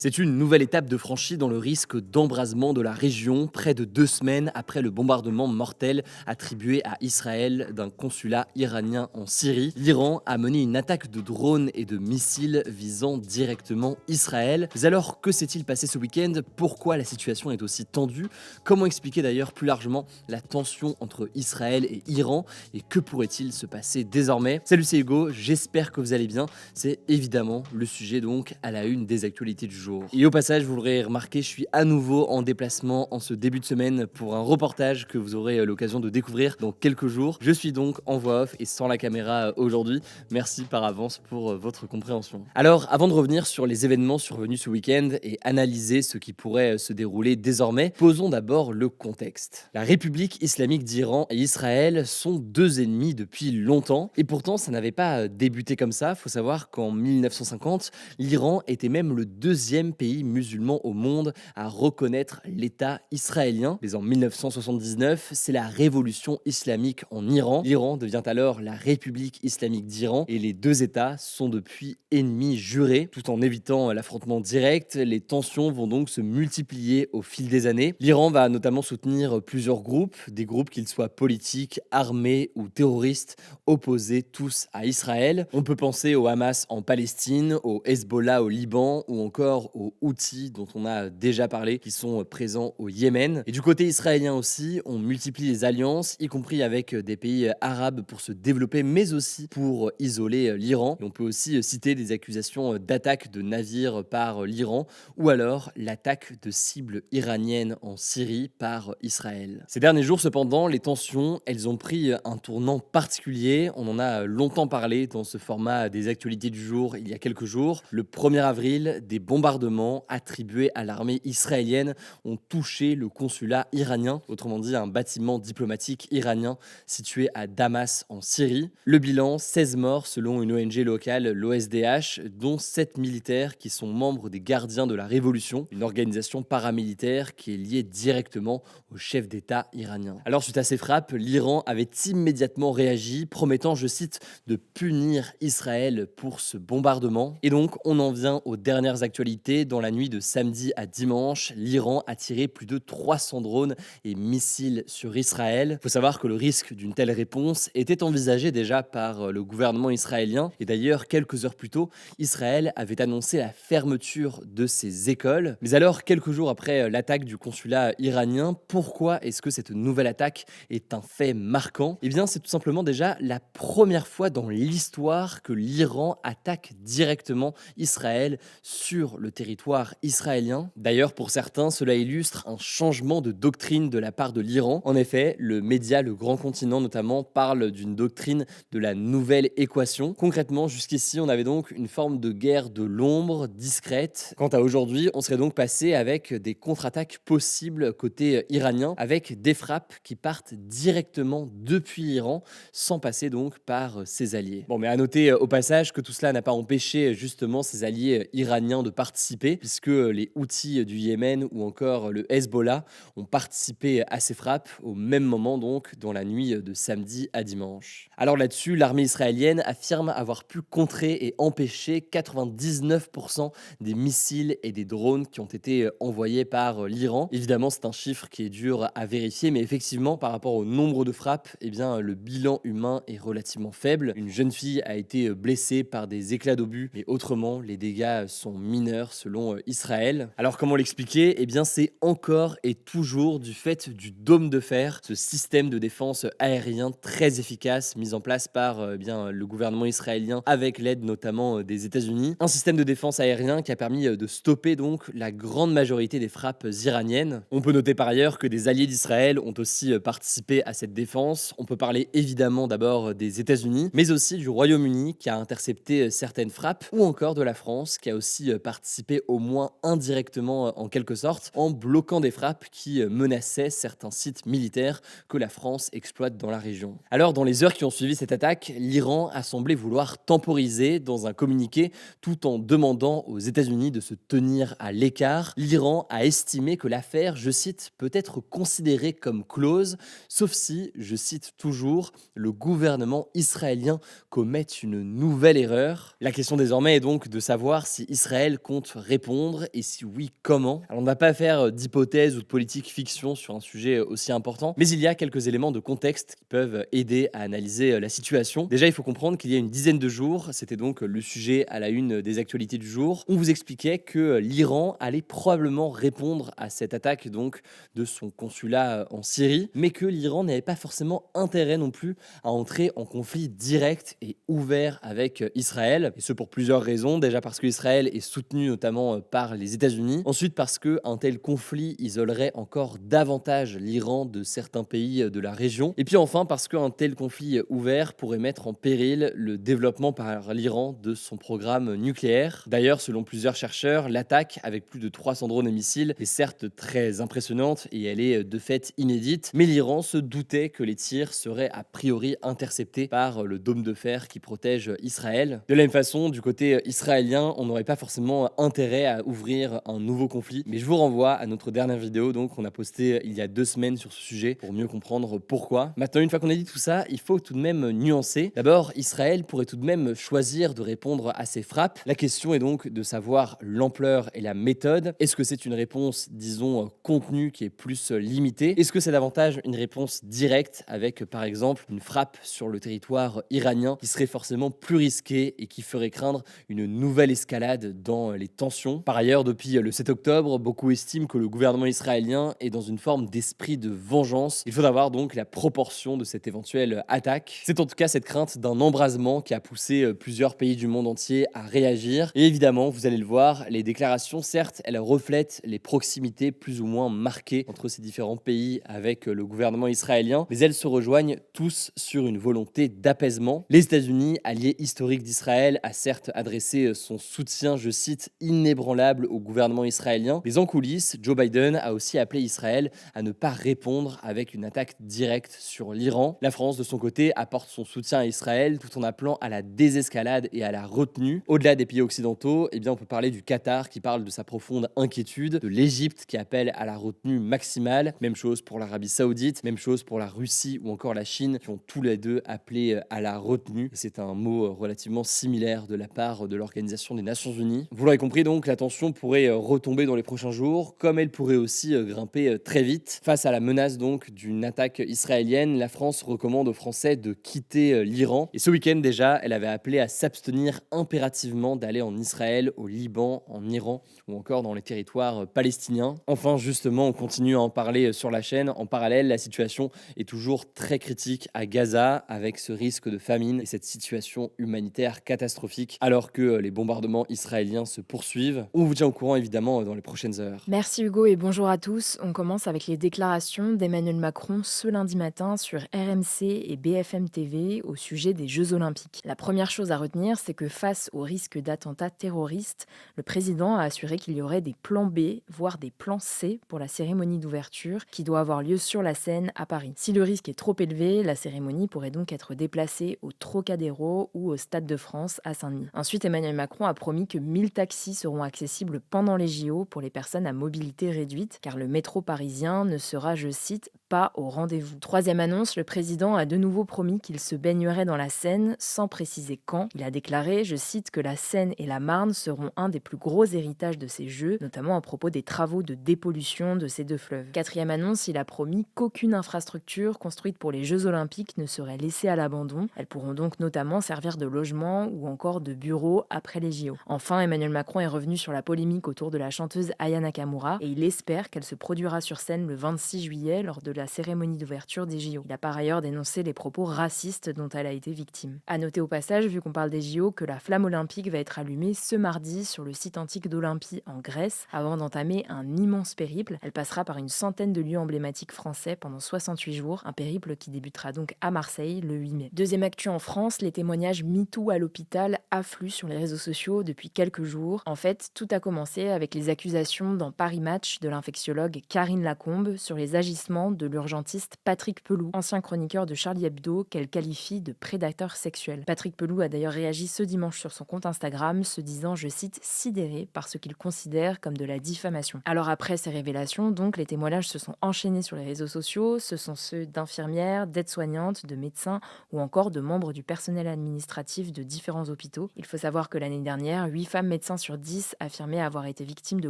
C'est une nouvelle étape de franchie dans le risque d'embrasement de la région, près de 2 semaines après le bombardement mortel attribué à Israël d'un consulat iranien en Syrie. L'Iran a mené une attaque de drones et de missiles visant directement Israël. Mais alors, que s'est-il passé ce week-end? Pourquoi la situation est aussi tendue? Comment expliquer d'ailleurs plus largement la tension entre Israël et Iran? Et que pourrait-il se passer désormais? Salut, c'est Hugo, j'espère que vous allez bien. C'est évidemment le sujet donc à la une des actualités du jour. Et au passage, vous l'aurez remarqué, je suis à nouveau en déplacement en ce début de semaine pour un reportage que vous aurez l'occasion de découvrir dans quelques jours. Je suis donc en voix off et sans la caméra aujourd'hui. Merci par avance pour votre compréhension. Alors, avant de revenir sur les événements survenus ce week-end et analyser ce qui pourrait se dérouler désormais, posons d'abord le contexte. La République islamique d'Iran et Israël sont deux ennemis depuis longtemps et pourtant ça n'avait pas débuté comme ça. Faut savoir qu'en 1950, l'Iran était même le deuxième pays musulman au monde à reconnaître l'État israélien. Mais en 1979, c'est la révolution islamique en Iran. L'Iran devient alors la République islamique d'Iran et les deux États sont depuis ennemis jurés. Tout en évitant l'affrontement direct, les tensions vont donc se multiplier au fil des années. L'Iran va notamment soutenir plusieurs groupes, des groupes qu'ils soient politiques, armés ou terroristes, opposés tous à Israël. On peut penser au Hamas en Palestine, au Hezbollah au Liban ou encore aux Houthis dont on a déjà parlé, qui sont présents au Yémen. Et du côté israélien aussi, on multiplie les alliances, y compris avec des pays arabes pour se développer, mais aussi pour isoler l'Iran. Et on peut aussi citer des accusations d'attaque de navires par l'Iran ou alors l'attaque de cibles iraniennes en Syrie par Israël. Ces derniers jours, cependant, les tensions, elles ont pris un tournant particulier. On en a longtemps parlé dans ce format des actualités du jour il y a quelques jours. Le 1er avril, des bombardements attribués à l'armée israélienne ont touché le consulat iranien, autrement dit un bâtiment diplomatique iranien situé à Damas en Syrie. Le bilan, 16 morts selon une ONG locale, l'OSDH, dont 7 militaires qui sont membres des Gardiens de la Révolution, une organisation paramilitaire qui est liée directement au chef d'État iranien. Alors suite à ces frappes, l'Iran avait immédiatement réagi, promettant, je cite, de punir Israël pour ce bombardement. Et donc on en vient aux dernières actualités. Dans la nuit de samedi à dimanche, l'Iran a tiré plus de 300 drones et missiles sur Israël. Il faut savoir que le risque d'une telle réponse était envisagé déjà par le gouvernement israélien. Et d'ailleurs, quelques heures plus tôt, Israël avait annoncé la fermeture de ses écoles. Mais alors, quelques jours après l'attaque du consulat iranien, pourquoi est-ce que cette nouvelle attaque est un fait marquant? Eh bien, c'est tout simplement déjà la première fois dans l'histoire que l'Iran attaque directement Israël sur le territoire israélien. D'ailleurs, pour certains, cela illustre un changement de doctrine de la part de l'Iran. En effet, le média Le Grand Continent notamment parle d'une doctrine de la nouvelle équation. Concrètement, jusqu'ici, on avait donc une forme de guerre de l'ombre, discrète. Quant à aujourd'hui, on serait donc passé avec des contre-attaques possibles côté iranien, avec des frappes qui partent directement depuis l'Iran, sans passer donc par ses alliés. Bon, mais à noter au passage que tout cela n'a pas empêché justement ses alliés iraniens de participer, puisque les Houthis du Yémen ou encore le Hezbollah ont participé à ces frappes au même moment donc dans la nuit de samedi à dimanche. Alors là-dessus, l'armée israélienne affirme avoir pu contrer et empêcher 99% des missiles et des drones qui ont été envoyés par l'Iran. Évidemment, c'est un chiffre qui est dur à vérifier, mais effectivement, par rapport au nombre de frappes, eh bien, le bilan humain est relativement faible. Une jeune fille a été blessée par des éclats d'obus, mais autrement, les dégâts sont mineurs selon Israël. Alors comment l'expliquer? Eh bien, c'est encore et toujours du fait du dôme de fer, ce système de défense aérien très efficace mis en place par bien le gouvernement israélien avec l'aide notamment des États-Unis. Un système de défense aérien qui a permis de stopper donc la grande majorité des frappes iraniennes. On peut noter par ailleurs que des alliés d'Israël ont aussi participé à cette défense. On peut parler évidemment d'abord des États-Unis, mais aussi du Royaume-Uni qui a intercepté certaines frappes, ou encore de la France qui a aussi participé au moins indirectement en quelque sorte en bloquant des frappes qui menaçaient certains sites militaires que la France exploite dans la région. Alors dans les heures qui ont suivi cette attaque, l'Iran a semblé vouloir temporiser dans un communiqué tout en demandant aux États-Unis de se tenir à l'écart. L'Iran a estimé que l'affaire, je cite, peut être considérée comme close, sauf si, je cite toujours, le gouvernement israélien commet une nouvelle erreur. La question désormais est donc de savoir si Israël compte compte répondre et si oui, comment? Alors on ne va pas faire d'hypothèses ou de politique fiction sur un sujet aussi important, mais il y a quelques éléments de contexte qui peuvent aider à analyser la situation. Déjà, il faut comprendre qu'il y a une dizaine de jours, c'était donc le sujet à la une des actualités du jour, on vous expliquait que l'Iran allait probablement répondre à cette attaque donc de son consulat en Syrie, mais que l'Iran n'avait pas forcément intérêt non plus à entrer en conflit direct et ouvert avec Israël, et ce pour plusieurs raisons. Déjà parce que Israël est soutenu notamment par les États-Unis, ensuite parce qu'un tel conflit isolerait encore davantage l'Iran de certains pays de la région, et puis enfin parce qu'un tel conflit ouvert pourrait mettre en péril le développement par l'Iran de son programme nucléaire. D'ailleurs, selon plusieurs chercheurs, l'attaque avec plus de 300 drones et missiles est certes très impressionnante et elle est de fait inédite, mais l'Iran se doutait que les tirs seraient a priori interceptés par le dôme de fer qui protège Israël. De la même façon, du côté israélien, on n'aurait pas forcément intérêt à ouvrir un nouveau conflit, mais je vous renvoie à notre dernière vidéo donc qu'on a postée il y a 2 semaines sur ce sujet pour mieux comprendre pourquoi. Maintenant, une fois qu'on a dit tout ça, il faut tout de même nuancer. D'abord, Israël pourrait tout de même choisir de répondre à ces frappes. La question est donc de savoir l'ampleur et la méthode. Est-ce que c'est une réponse, disons, contenue qui est plus limitée? Est-ce que c'est davantage une réponse directe avec, par exemple, une frappe sur le territoire iranien qui serait forcément plus risquée et qui ferait craindre une nouvelle escalade dans les tensions? Par ailleurs, depuis le 7 octobre, beaucoup estiment que le gouvernement israélien est dans une forme d'esprit de vengeance. Il faudra voir donc la proportion de cette éventuelle attaque. C'est en tout cas cette crainte d'un embrasement qui a poussé plusieurs pays du monde entier à réagir. Et évidemment, vous allez le voir, les déclarations, certes, elles reflètent les proximités plus ou moins marquées entre ces différents pays avec le gouvernement israélien, mais elles se rejoignent tous sur une volonté d'apaisement. Les États-Unis, alliés historiques d'Israël, a certes adressé son soutien, je cite, inébranlable au gouvernement israélien, mais en coulisses, Joe Biden a aussi appelé Israël à ne pas répondre avec une attaque directe sur l'Iran. La France, de son côté, apporte son soutien à Israël tout en appelant à la désescalade et à la retenue. Au-delà des pays occidentaux, eh bien, on peut parler du Qatar qui parle de sa profonde inquiétude, de l'Égypte qui appelle à la retenue maximale, même chose pour l'Arabie Saoudite, même chose pour la Russie ou encore la Chine qui ont tous les deux appelé à la retenue. C'est un mot relativement similaire de la part de l'Organisation des Nations Unies. Vous l'aurez compris donc, la tension pourrait retomber dans les prochains jours, comme elle pourrait aussi grimper très vite. Face à la menace donc d'une attaque israélienne, la France recommande aux Français de quitter l'Iran. Et ce week-end déjà, elle avait appelé à s'abstenir impérativement d'aller en Israël, au Liban, en Iran ou encore dans les territoires palestiniens. Enfin, justement, on continue à en parler sur la chaîne. En parallèle, la situation est toujours très critique à Gaza, avec ce risque de famine et cette situation humanitaire catastrophique, alors que les bombardements israéliens se poursuivent. On vous tient au courant évidemment dans les prochaines heures. Merci Hugo et bonjour à tous. On commence avec les déclarations d'Emmanuel Macron ce lundi matin sur RMC et BFM TV au sujet des Jeux Olympiques. La première chose à retenir, c'est que face au risque d'attentats terroristes, le président a assuré qu'il y aurait des plans B, voire des plans C pour la cérémonie d'ouverture qui doit avoir lieu sur la Seine à Paris. Si le risque est trop élevé, la cérémonie pourrait donc être déplacée au Trocadéro ou au Stade de France à Saint-Denis. Ensuite, Emmanuel Macron a promis que 1000 taxis seront accessibles pendant les JO pour les personnes à mobilité réduite, car le métro parisien ne sera, je cite, pas au rendez-vous. Troisième annonce, le président a de nouveau promis qu'il se baignerait dans la Seine, sans préciser quand. Il a déclaré, je cite, que la Seine et la Marne seront un des plus gros héritages de ces Jeux, notamment à propos des travaux de dépollution de ces deux fleuves. Quatrième annonce, il a promis qu'aucune infrastructure construite pour les Jeux Olympiques ne serait laissée à l'abandon. Elles pourront donc notamment servir de logement ou encore de bureau après les JO. Enfin, Emmanuel Macron est revenu sur la polémique autour de la chanteuse Aya Nakamura et il espère qu'elle se produira sur scène le 26 juillet lors de la cérémonie d'ouverture des JO. Il a par ailleurs dénoncé les propos racistes dont elle a été victime. À noter au passage, vu qu'on parle des JO, que la flamme olympique va être allumée ce mardi sur le site antique d'Olympie en Grèce avant d'entamer un immense périple. Elle passera par une centaine de lieux emblématiques français pendant 68 jours, un périple qui débutera donc à Marseille le 8 mai. Deuxième actu en France, les témoignages MeToo à l'hôpital affluent sur les réseaux sociaux depuis quelques jours. En fait, tout a commencé avec les accusations dans Paris Match de l'infectiologue Karine Lacombe sur les agissements de l'urgentiste Patrick Pelou, ancien chroniqueur de Charlie Hebdo, qu'elle qualifie de prédateur sexuel. Patrick Pelou a d'ailleurs réagi ce dimanche sur son compte Instagram, se disant, je cite, sidéré par ce qu'il considère comme de la diffamation. Alors après ces révélations, donc, les témoignages se sont enchaînés sur les réseaux sociaux. Ce sont ceux d'infirmières, d'aides-soignantes, de médecins ou encore de membres du personnel administratif de différents hôpitaux. Il faut savoir que l'année dernière, 8 femmes médecins sur 10 affirmaient avoir été victimes de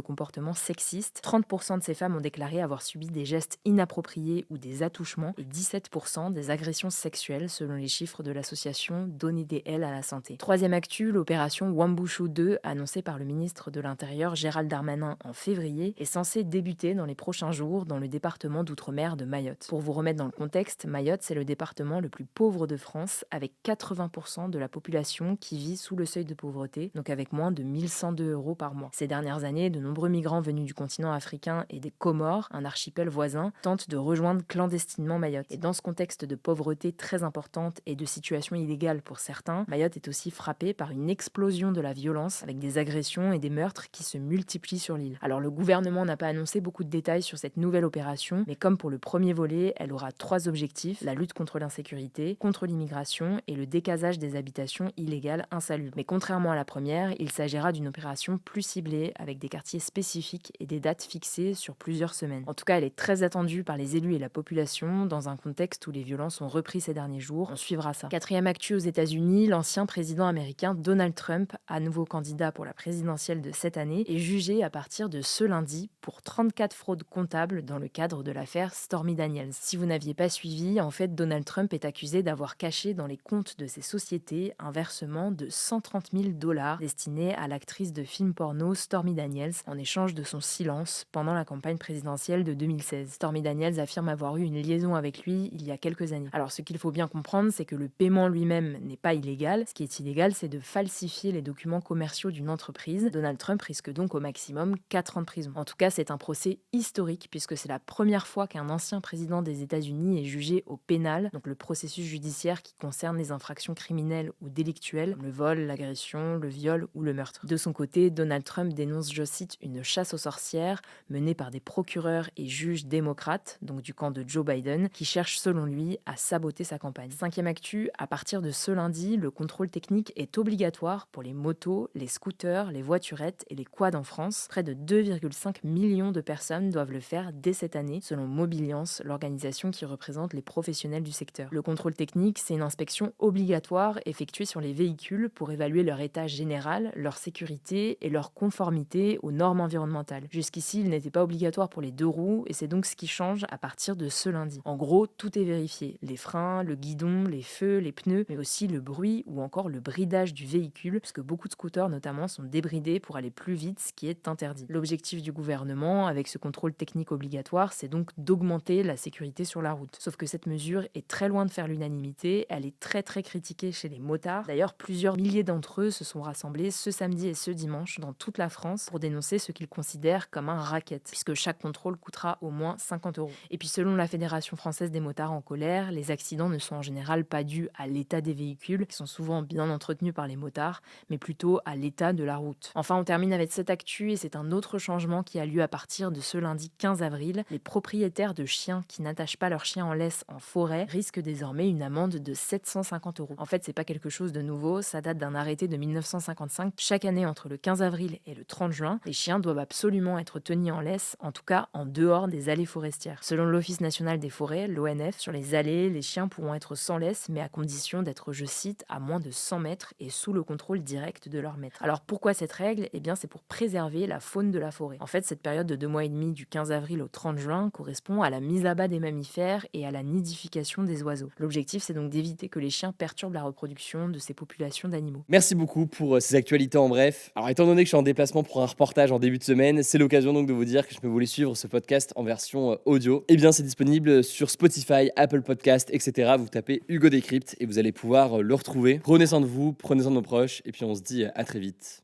comportements sexistes. 30% de ces femmes ont déclaré avoir subi des gestes inappropriés ou des attouchements et 17% des agressions sexuelles selon les chiffres de l'association Donner des ailes à la santé. Troisième actu, l'opération Wambushu 2, annoncée par le ministre de l'Intérieur Gérald Darmanin en février, est censée débuter dans les prochains jours dans le département d'outre-mer de Mayotte. Pour vous remettre dans le contexte, Mayotte, c'est le département le plus pauvre de France, avec 80% de la population qui vit sous le seuil de pauvreté, donc avec moins de 1102 € par mois. Ces dernières années, de nombreux migrants venus du continent africain et des Comores, un archipel voisin, tentent de rejoindre clandestinement Mayotte. Et dans ce contexte de pauvreté très importante et de situation illégale pour certains, Mayotte est aussi frappée par une explosion de la violence, avec des agressions et des meurtres qui se multiplient sur l'île. Alors le gouvernement n'a pas annoncé beaucoup de détails sur cette nouvelle opération, mais comme pour le premier volet, elle aura 3 objectifs: la lutte contre l'insécurité, contre l'immigration et le décasage des habitations illégales insalubres. Mais contrairement à la première, il s'agira d'une opération plus ciblée, avec des quartiers spécifiques et des dates fixées sur plusieurs semaines. En tout cas, elle est très attendue par les élus et la population, dans un contexte où les violences ont repris ces derniers jours. On suivra ça. Quatrième actu aux États-Unis, l'ancien président américain Donald Trump, à nouveau candidat pour la présidentielle de cette année, est jugé à partir de ce lundi pour 34 fraudes comptables dans le cadre de l'affaire Stormy Daniels. Si vous n'aviez pas suivi, en fait, Donald Trump est accusé d'avoir caché dans les comptes de ses sociétés un versement de 130 000 $ destiné à l'actrice de film porno Stormy Daniels en échange de son silence pendant la campagne présidentielle de 2016. Stormy Daniels affirme avoir eu une liaison avec lui il y a quelques années. Alors ce qu'il faut bien comprendre, c'est que le paiement lui-même n'est pas illégal. Ce qui est illégal, c'est de falsifier les documents commerciaux d'une entreprise. Donald Trump risque donc au maximum 4 ans de prison. En tout cas, c'est un procès historique puisque c'est la première fois qu'un ancien président des États-Unis est jugé au pénal, donc le processus judiciaire qui concerne les infractions criminelles ou délictuelles, comme le vol, l'agression, le viol ou le meurtre. De son côté, Donald Trump dénonce, je cite, une chasse aux sorcières menée par des procureurs et juges démocrates, donc du camp de Joe Biden, qui cherchent selon lui à saboter sa campagne. Cinquième actu, à partir de ce lundi, le contrôle technique est obligatoire pour les motos, les scooters, les voiturettes et les quads en France. Près de 2,5 millions de personnes doivent le faire dès cette année, selon Mobiliance, l'organisation qui représente les professionnels du secteur. Le contrôle technique, c'est une inspection obligatoire effectuée sur les véhicules pour évaluer leur état général, leur sécurité et leur conformité aux normes environnementales. Jusqu'ici, il n'était pas obligatoire pour les 2 roues et c'est donc ce qui change à partir de ce lundi. En gros, tout est vérifié. Les freins, le guidon, les feux, les pneus, mais aussi le bruit ou encore le bridage du véhicule, puisque beaucoup de scooters notamment sont débridés pour aller plus vite, ce qui est interdit. L'objectif du gouvernement, avec ce contrôle technique obligatoire, c'est donc d'augmenter la sécurité sur la route. Sauf que cette mesure est très loin de faire l'unanimité, elle est très critiquée chez les motards. D'ailleurs, plusieurs milliers d'entre eux se sont rassemblés ce samedi et ce dimanche dans toute la France pour dénoncer ce qu'ils considèrent comme un racket, puisque chaque contrôle coûtera au moins 50 €. Et puis selon la Fédération française des motards en colère, les accidents ne sont en général pas dus à l'état des véhicules, qui sont souvent bien entretenus par les motards, mais plutôt à l'état de la route. Enfin, on termine avec cette actu, et c'est un autre changement qui a lieu à partir de ce lundi 15 avril. Les propriétaires de chiens qui n'attachent pas leurs chiens en laisse en forêt risquent désormais une amende de 750 €. En fait, c'est pas quelque chose de nouveau, ça date d'un arrêté de 1955. Chaque année, entre le 15 avril et le 30 juin, les chiens doivent absolument être tenus en laisse, en tout cas en dehors des allées forestières. Selon l'Office national des forêts, l'ONF, sur les allées, les chiens pourront être sans laisse, mais à condition d'être, je cite, à moins de 100 mètres et sous le contrôle direct de leur maître. Alors pourquoi cette règle ? Eh bien, c'est pour préserver la faune de la forêt. En fait, cette période de 2 mois et demi, du 15 avril au 30 juin, correspond à la mise à bas des mammifères et à la nidification des oiseaux. L'objectif, c'est donc d'éviter que les chiens perturbent la reproduction de ces populations d'animaux. Merci beaucoup pour ces actualités en bref. Alors, étant donné que je suis en déplacement pour un reportage en début de semaine, c'est l'occasion donc de vous dire que je peux vous les suivre ce podcast en version audio. Eh bien, c'est disponible sur Spotify, Apple Podcast, etc. Vous tapez Hugo Décrypte et vous allez pouvoir le retrouver. Prenez soin de vous, prenez soin de nos proches, et puis on se dit à très vite.